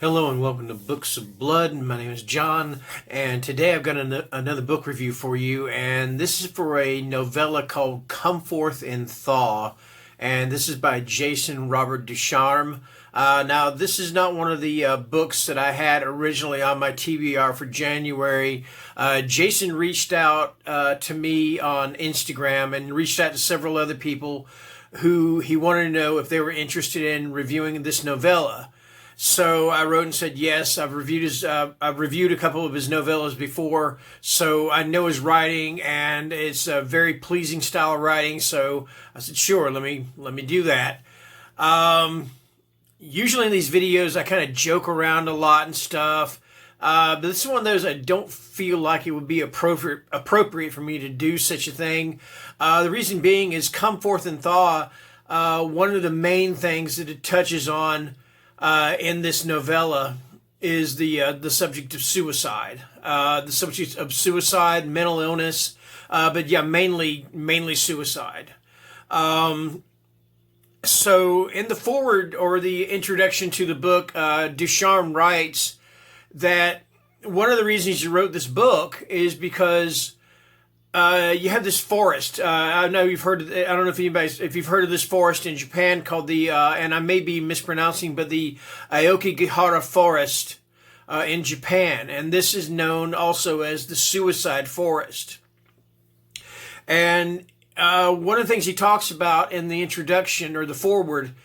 Hello and welcome to Books of Blood. My name is John, and today I've got another book review for you, and this is for a novella called Come Forth in Thaw, and this is by Jason Robert Ducharme. Now, this is not one of the books that I had originally on my TBR for January. Jason reached out to me on Instagram and reached out to several other people who he wanted to know if they were interested in reviewing this novella. So I wrote and said, yes, I've reviewed a couple of his novellas before, so I know his writing, and it's a very pleasing style of writing. So I said, sure, let me do that. Usually in these videos, I kind of joke around a lot and stuff, but this is one of those I don't feel like it would be appropriate for me to do such a thing. The reason being is Come Forth and Thaw. One of the main things that it touches on in this novella is the subject of suicide, mental illness, but yeah, mainly suicide. So in the foreword or the introduction to the book, Ducharme writes that one of the reasons he wrote this book is because you have this forest. I know you've heard. I don't know if you've heard of this forest in Japan called the, and I may be mispronouncing, but the Aokigahara forest in Japan, and this is known also as the suicide forest. And one of the things he talks about in the introduction or the foreword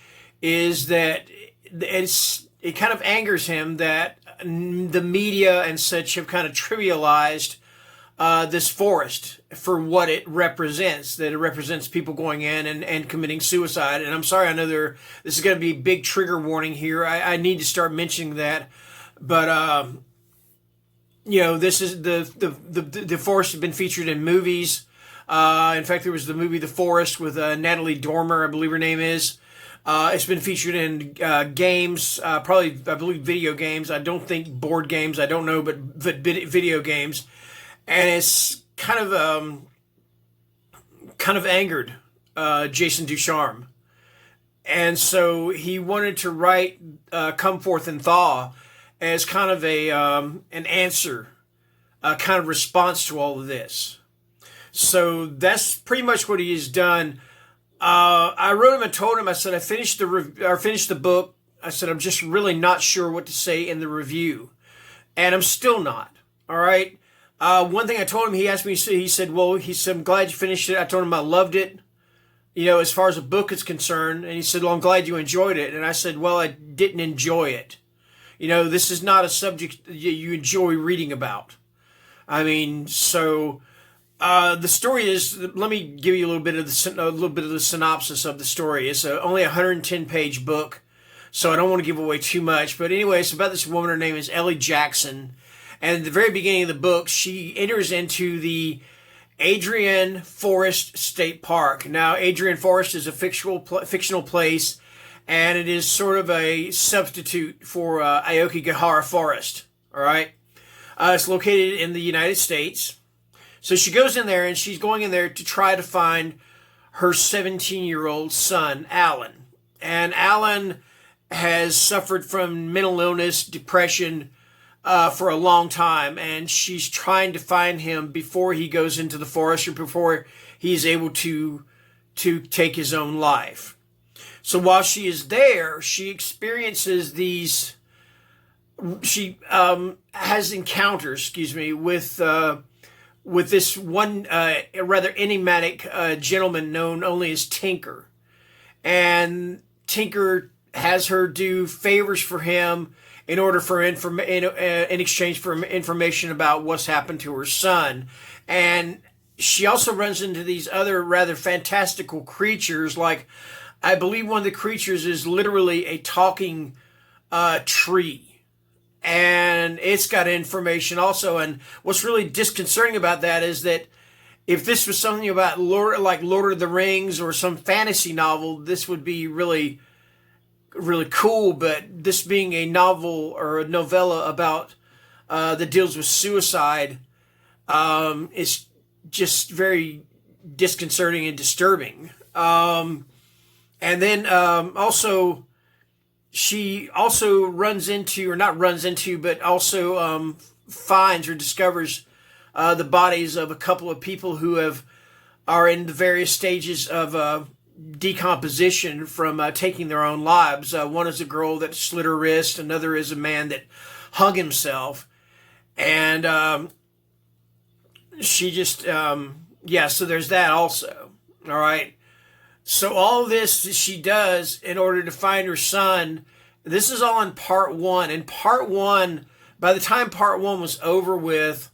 is that it kind of angers him that the media and such have kind of trivialized this forest for what it represents, that it represents people going in and committing suicide. And I'm sorry, I know this is going to be a big trigger warning here. I need to start mentioning that. But, this is the forest has been featured in movies. In fact, there was the movie The Forest with Natalie Dormer, I believe her name is. It's been featured in games, I believe video games. I don't think board games, I don't know, but video games. And it's kind of angered Jason Ducharme, and so he wanted to write "Come Forth and Thaw" as kind of an answer, kind of response to all of this. So that's pretty much what he has done. I wrote him and told him. I said I finished the book. I said I'm just really not sure what to say in the review, and I'm still not. All right. One thing I told him, he asked me, he said, I'm glad you finished it. I told him I loved it, as far as a book is concerned. And he said, well, I'm glad you enjoyed it. And I said, well, I didn't enjoy it. This is not a subject you enjoy reading about. I mean, so the story is, let me give you a little bit of the synopsis of the story. It's only a 110-page book, so I don't want to give away too much. But anyway, it's about this woman. Her name is Ellie Jackson. And at the very beginning of the book, she enters into the Adrian Forest State Park. Now, Adrian Forest is a fictional place, and it is sort of a substitute for Aokigahara Forest. All right, it's located in the United States. So she goes in there, and she's going in there to try to find her 17-year-old son, Alan. And Alan has suffered from mental illness, depression, for a long time, and she's trying to find him before he goes into the forest or before he's able to take his own life. So while she is there, she experiences she has encounters, with this one rather enigmatic gentleman known only as Tinker. And Tinker has her do favors for him in order for in exchange for information about what's happened to her son. And she also runs into these other rather fantastical creatures. Like, I believe one of the creatures is literally a talking tree, and it's got information also. And what's really disconcerting about that is that if this was something about like Lord of the Rings or some fantasy novel, this would be really cool. But this being a novel or a novella about that deals with suicide, is just very disconcerting and disturbing. And then also, she also runs into, or not runs into, but also finds or discovers the bodies of a couple of people who are in the various stages of decomposition from taking their own lives. One is a girl that slit her wrist. Another is a man that hung himself. And she just, yeah, so there's that also. All right. So all this she does in order to find her son. This is all in part one. In part one, by the time part one was over with,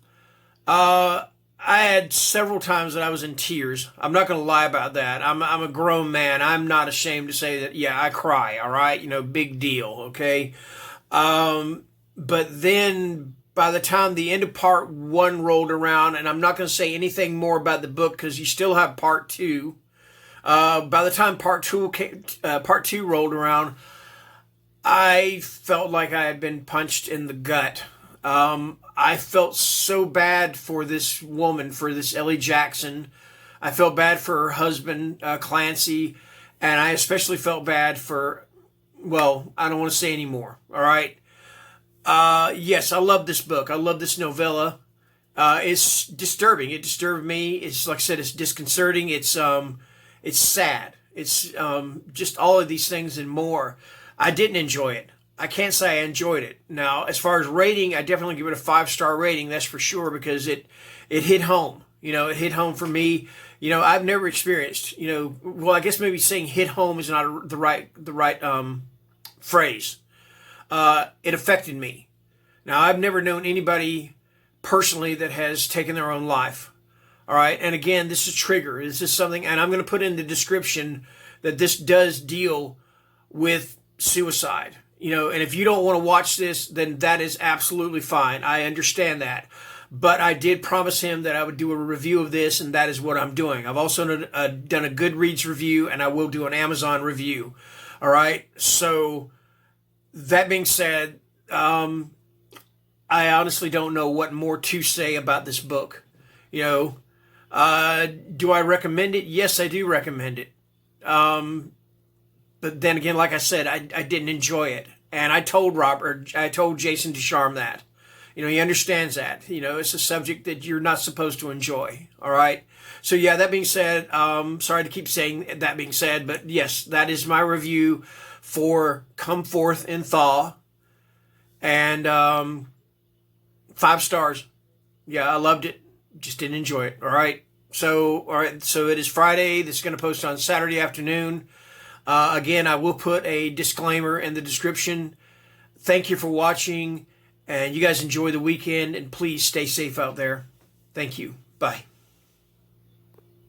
I had several times that I was in tears. I'm not going to lie about that. I'm a grown man. I'm not ashamed to say that, yeah, I cry, all right? Big deal, okay? But then by the time the end of part one rolled around, and I'm not going to say anything more about the book because you still have part two. By the time part two rolled around, I felt like I had been punched in the gut. I felt so bad for this woman, for this Ellie Jackson. I felt bad for her husband, Clancy, and I especially felt bad for, well, I don't want to say anymore, all right? Yes, I love this book. I love this novella. It's disturbing. It disturbed me. It's, like I said, it's disconcerting. It's sad. It's just all of these things and more. I didn't enjoy it. I can't say I enjoyed it. Now, as far as rating, I definitely give it a 5-star rating. That's for sure, because it hit home. It hit home for me. I've never experienced. Well, I guess maybe saying hit home is not the right phrase. It affected me. Now, I've never known anybody personally that has taken their own life. All right, and again, this is trigger. This is something, and I'm going to put in the description that this does deal with suicide. And if you don't want to watch this, then that is absolutely fine. I understand that. But I did promise him that I would do a review of this, and that is what I'm doing. I've also done a Goodreads review, and I will do an Amazon review. All right? So, that being said, I honestly don't know what more to say about this book. Do I recommend it? Yes, I do recommend it. But then again, like I said, I didn't enjoy it. And I told Jason Ducharme that. He understands that. It's a subject that you're not supposed to enjoy. All right? So, yeah, that being said, sorry to keep saying that being said, but yes, that is my review for Come Forth and Thaw. And 5 stars. Yeah, I loved it. Just didn't enjoy it. All right? So it is Friday. This is going to post on Saturday afternoon. Again, I will put a disclaimer in the description. Thank you for watching, and you guys enjoy the weekend, and please stay safe out there. Thank you. Bye.